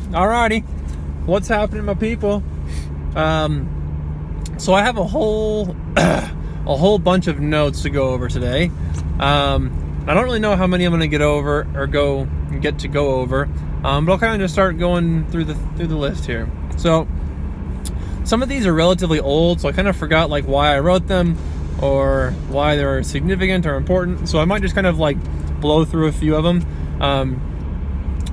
Alrighty, what's happening, my people? So I have a whole bunch of notes to go over today. I don't really know how many I'm going to get over or get to go over, but I'll kind of just start going through the list here. So some of these are relatively old, so I kind of forgot like why I wrote them or why they're significant or important. So I might just kind of like blow through a few of them.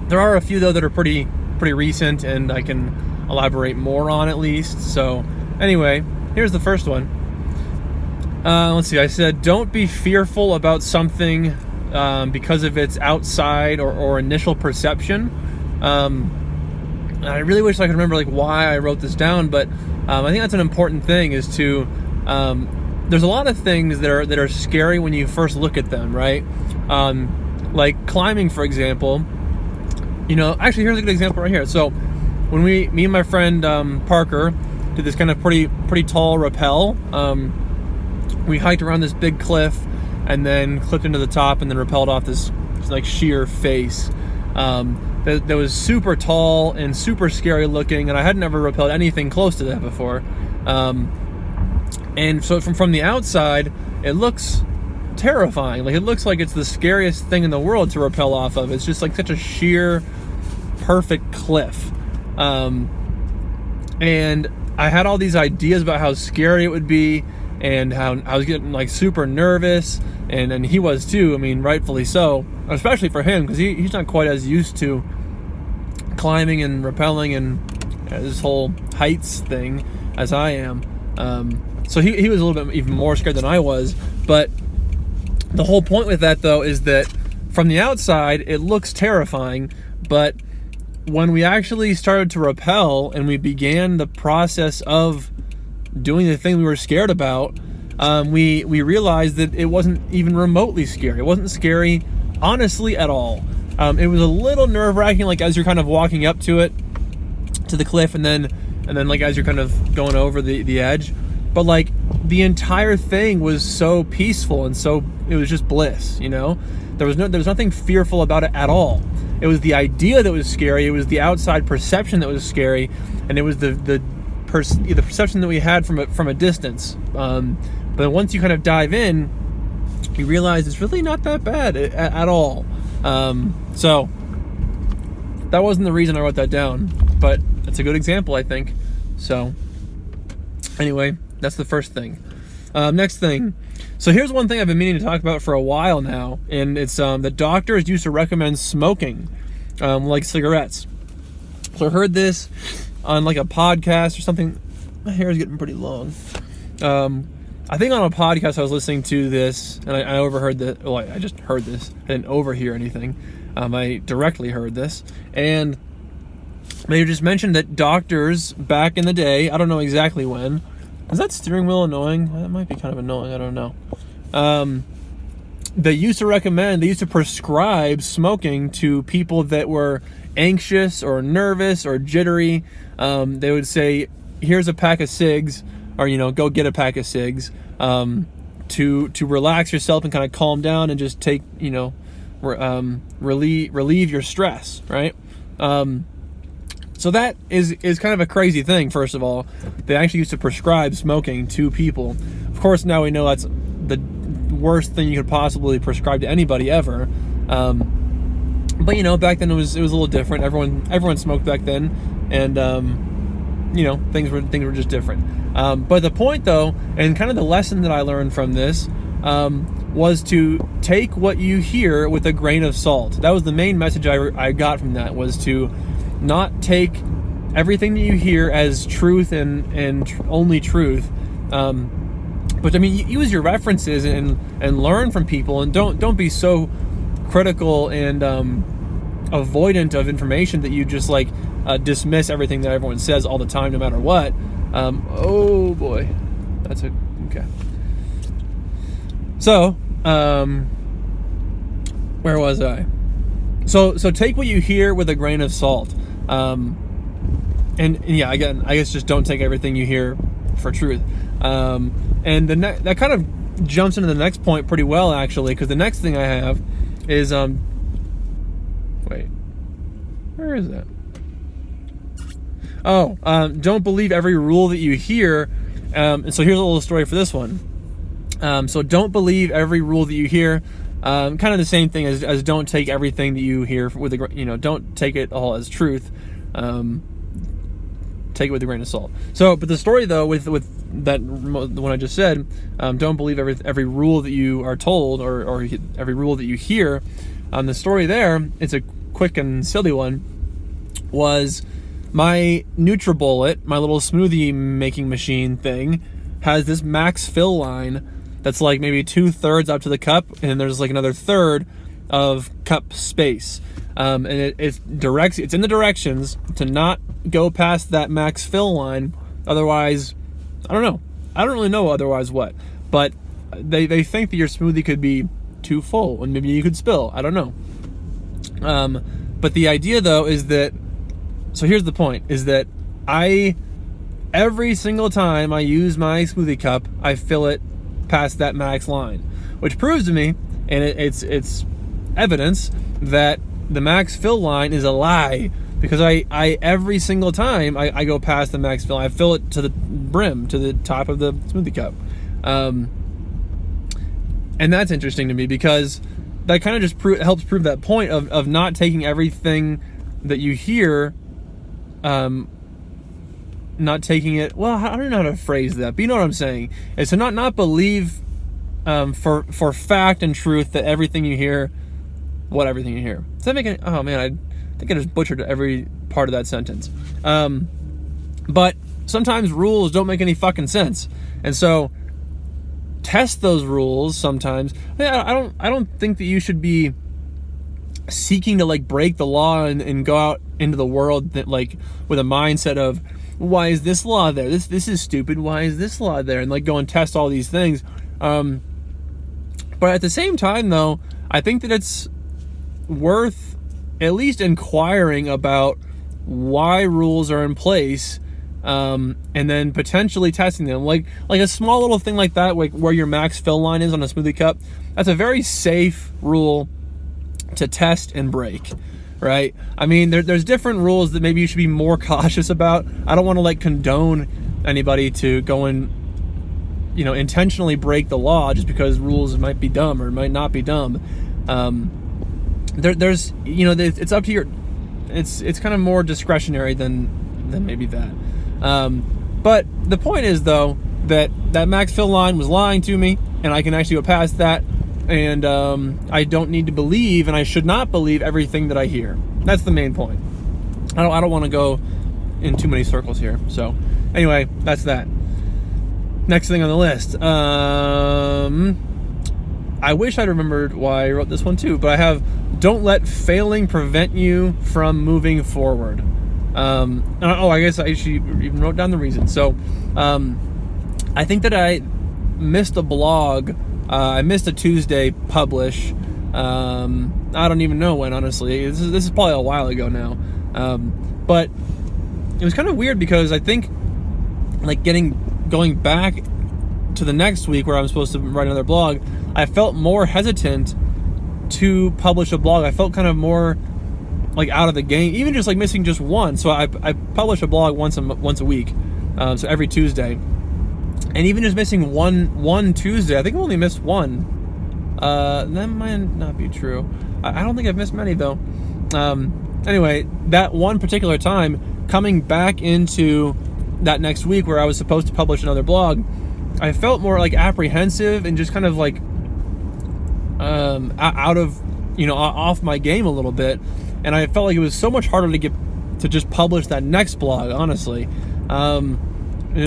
There are a few though that are pretty recent, and I can elaborate more on at least. So anyway, here's the first one. Let's see. I said, don't be fearful about something because of its outside or initial perception. I really wish I could remember like why I wrote this down, but I think that's an important thing. Is to there's a lot of things that are scary when you first look at them, right? Like climbing, for example. Actually, here's a good example right here. So when me and my friend Parker did this kind of pretty tall rappel, we hiked around this big cliff and then clipped into the top and then rappelled off this like sheer face that was super tall and super scary looking, and I had never rappelled anything close to that before. And so from the outside, it looks terrifying. Like, it looks like it's the scariest thing in the world to rappel off of. It's just like such a sheer, perfect cliff. And I had all these ideas about how scary it would be, and how I was getting like super nervous, and he was too. I mean, rightfully so, especially for him, because he's not quite as used to climbing and rappelling and this whole heights thing as I am. So he was a little bit even more scared than I was. But the whole point with that, though, is that from the outside, it looks terrifying, but when we actually started to rappel and we began the process of doing the thing we were scared about, we realized that it wasn't even remotely scary. It wasn't scary, honestly, at all. It was a little nerve-wracking, like as you're kind of walking up to the cliff, and then like as you're kind of going over the edge. But like the entire thing was so peaceful, and so it was just bliss. There was nothing fearful about it at all. It was the idea that was scary. It was the outside perception that was scary, and it was the perception that we had from a distance. But once you kind of dive in, you realize it's really not that bad at all. So that wasn't the reason I wrote that down, but it's a good example, I think. So anyway, that's the first thing. Next thing. So here's one thing I've been meaning to talk about for a while now, and it's that doctors used to recommend smoking, like cigarettes. So I heard this on like a podcast or something. My hair is getting pretty long. I think on a podcast I was listening to this, and I overheard that. Well, I just heard this. I didn't overhear anything. I directly heard this, and they just mentioned that doctors back in the day, I don't know exactly when. Is that steering wheel annoying? That might be kind of annoying. I don't know. They used to prescribe smoking to people that were anxious or nervous or jittery. They would say, here's a pack of cigs, or, go get a pack of cigs, to relax yourself and kind of calm down and just take, relieve your stress, right? So that is kind of a crazy thing. First of all, they actually used to prescribe smoking to people. Of course, now we know that's the worst thing you could possibly prescribe to anybody ever. But back then it was a little different. Everyone smoked back then, and things were just different. But the point, though, and kind of the lesson that I learned from this, was to take what you hear with a grain of salt. That was the main message I got from that, was to not take everything that you hear as truth and only truth. But I mean, use your references and learn from people, and don't be so critical and avoidant of information that you just like dismiss everything that everyone says all the time, no matter what. Oh boy, that's okay. So, where was I? So take what you hear with a grain of salt. And yeah, again, I guess just don't take everything you hear for truth. And that kind of jumps into the next point pretty well, actually, because the next thing I have is wait, where is that? Don't believe every rule that you hear. And so here's a little story for this one. So don't believe every rule that you hear. Kind of the same thing as don't take everything that you hear with don't take it all as truth. Take it with a grain of salt. So, but the story though, with that, the one I just said, don't believe every rule that you are told or every rule that you hear. The story there, it's a quick and silly one, was my NutriBullet, my little smoothie making machine thing, has this max fill line that's like maybe 2/3 up to the cup, and then there's like another third of cup space. And it's in the directions to not go past that max fill line. Otherwise, I don't know. I don't really know otherwise what. But they think that your smoothie could be too full and maybe you could spill. I don't know. But the idea though is that, so here's the point, is that every single time I use my smoothie cup, I fill it past that max line, which proves to me, and it's evidence that the max fill line is a lie, because I every single time I go past the max fill, I fill it to the brim, to the top of the smoothie cup. And that's interesting to me, because that kind of just helps prove that point of not taking everything that you hear, not taking it, well, I don't know how to phrase that, but you know what I'm saying, is to not believe for fact and truth that everything you hear, everything you hear. Does that make any, oh man, I think I just butchered every part of that sentence. But sometimes rules don't make any fucking sense. And so test those rules sometimes. I don't think that you should be seeking to like break the law and go out into the world that like with a mindset of, why is this law there? This is stupid. Why is this law there? And like go and test all these things. But at the same time though, I think that it's worth at least inquiring about why rules are in place, and then potentially testing them. Like a small little thing like that, like where your max fill line is on a smoothie cup, that's a very safe rule to test and break, right? I mean, there's different rules that maybe you should be more cautious about. I don't want to like condone anybody to go and, intentionally break the law just because rules might be dumb or might not be dumb. There's it's up to your, it's kind of more discretionary than maybe that. But the point is though that max fill line was lying to me, and I can actually go past that, and I don't need to believe, and I should not believe everything that I hear. That's the main point. I don't want to go in too many circles here. So anyway, that's that. Next thing on the list. I wish I'd remembered why I wrote this one too, but I have, don't let failing prevent you from moving forward. I guess I actually even wrote down the reason. So I think that I missed a blog. I missed a Tuesday publish. I don't even know when, honestly. This is probably a while ago now. But it was kind of weird because I think like going back to the next week where I'm supposed to write another blog, I felt more hesitant to publish a blog. I felt kind of more like out of the game, even just like missing just one. So I publish a blog once a week, so every Tuesday, and even just missing one Tuesday, I think I only missed one. That might not be true. I don't think I've missed many though. Anyway, that one particular time, coming back into that next week where I was supposed to publish another blog, I felt more like apprehensive and just kind of like out of, off my game a little bit. And I felt like it was so much harder to just publish that next blog, honestly. And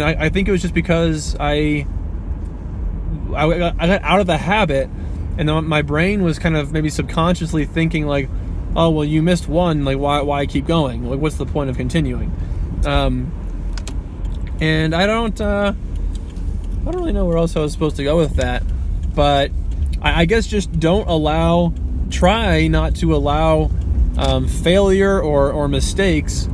I think it was just because I got out of the habit, and then my brain was kind of maybe subconsciously thinking like, oh, well, you missed one, like why keep going? Like, what's the point of continuing? And I don't really know where else I was supposed to go with that, but I guess just try not to allow failure or mistakes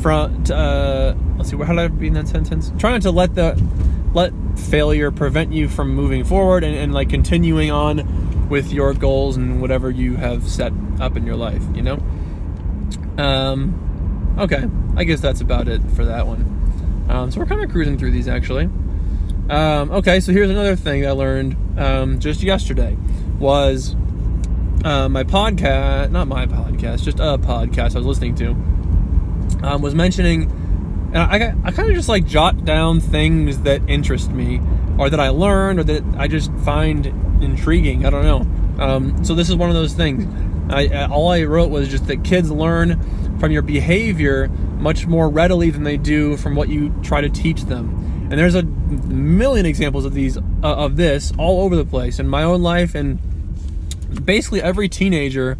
let's see, how did I read that sentence? Try not to let failure prevent you from moving forward and like continuing on with your goals and whatever you have set up in your life, Okay, I guess that's about it for that one. So we're kind of cruising through these, actually. Okay, so here's another thing I learned just yesterday was my podcast, not my podcast, just a podcast I was listening to, was mentioning, and I kind of just like jot down things that interest me, or that I learned, or that I just find intriguing. I don't know. So this is one of those things. All I wrote was just that kids learn from your behavior much more readily than they do from what you try to teach them. And there's a million examples of this all over the place in my own life, and basically every teenager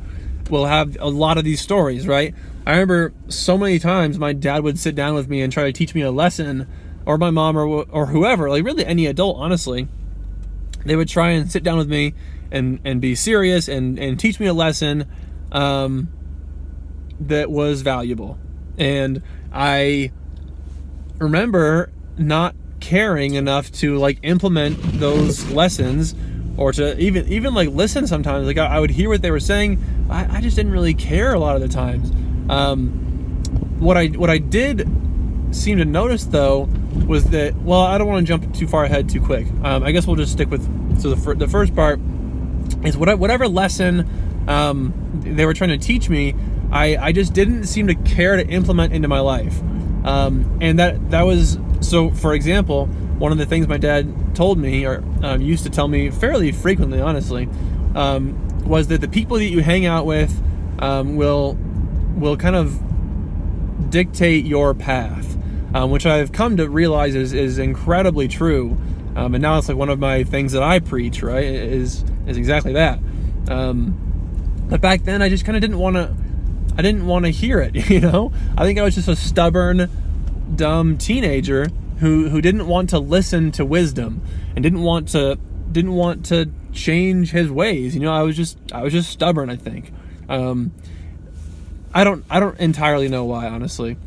will have a lot of these stories, right? I remember so many times my dad would sit down with me and try to teach me a lesson, or my mom or whoever, like really any adult, honestly. They would try and sit down with me and be serious and teach me a lesson that was valuable. And I remember not caring enough to like implement those lessons, or to even like listen sometimes. Like I would hear what they were saying. I just didn't really care a lot of the times. What I did seem to notice though was that, well, I don't want to jump too far ahead too quick. I guess we'll just stick with, so the first part is whatever lesson they were trying to teach me, I just didn't seem to care to implement into my life. And that was, so for example, one of the things my dad told me, or used to tell me fairly frequently, honestly, was that the people that you hang out with will kind of dictate your path, which I've come to realize is incredibly true. And now it's like one of my things that I preach, right, is exactly that. But back then I just kind of didn't want to hear it, you know? I think I was just a stubborn, dumb teenager who didn't want to listen to wisdom and didn't want to change his ways. You know, I was just stubborn, I think. I don't entirely know why, honestly,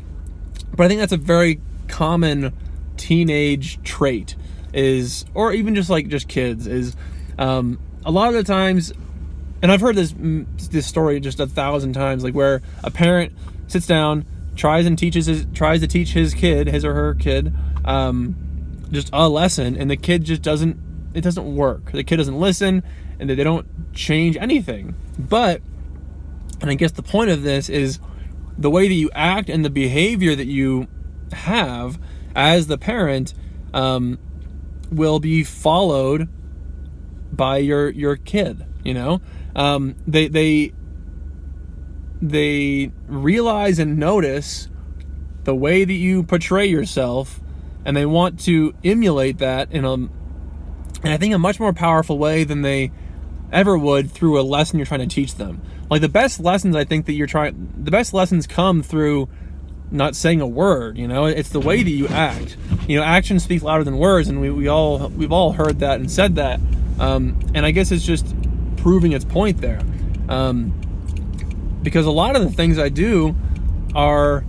but I think that's a very common teenage trait, or even just kids, is a lot of the times, and I've heard this story just 1,000 times, like where a parent sits down, tries to teach his kid, his or her kid, just a lesson, and the kid just doesn't work. The kid doesn't listen, and they don't change anything. And I guess the point of this is the way that you act and the behavior that you have as the parent will be followed by your kid, you know? They realize and notice the way that you portray yourself, and they want to emulate that and I think a much more powerful way than they ever would through a lesson you're trying to teach them. Like the best lessons the best lessons come through not saying a word, you know? It's the way that you act. You know, actions speak louder than words, and we've all heard that and said that. And I guess it's just proving its point there. Because a lot of the things I do are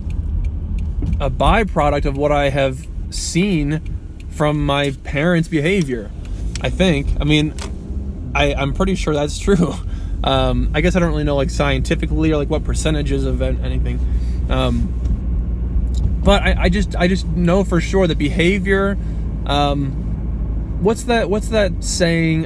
a byproduct of what I have seen from my parents' behavior, I think. I mean, I'm pretty sure that's true. I guess I don't really know like scientifically or like what percentages of anything. But I just know for sure that behavior, what's that saying,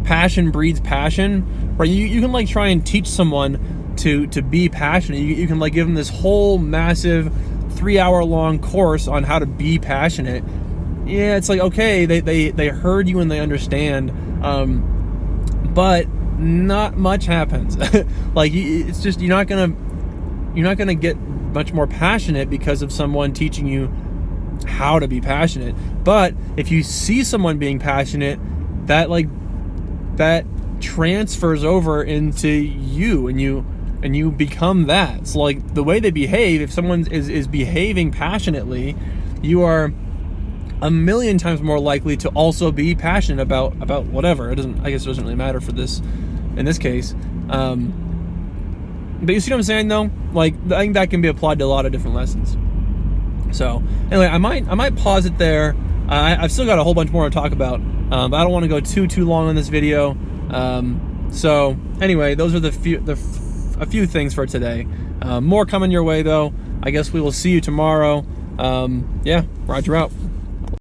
passion breeds passion, right? You can like try and teach someone to be passionate. You can like give them this whole massive 3-hour-long course on how to be passionate. Yeah, it's like, okay, they heard you and they understand, but not much happens. Like it's just, you're not gonna get much more passionate because of someone teaching you how to be passionate. But if you see someone being passionate, that transfers over into you, and you become that. So like the way they behave, if someone is behaving passionately, you are 1,000,000 times more likely to also be passionate about whatever. I guess it doesn't really matter for this, in this case. But you see what I'm saying though? Like, I think that can be applied to a lot of different lessons. So anyway, I might pause it there. I've still got a whole bunch more to talk about, but I don't want to go too long on this video. So anyway, those are a few things for today. More coming your way though. I guess we will see you tomorrow. Yeah, Roger out.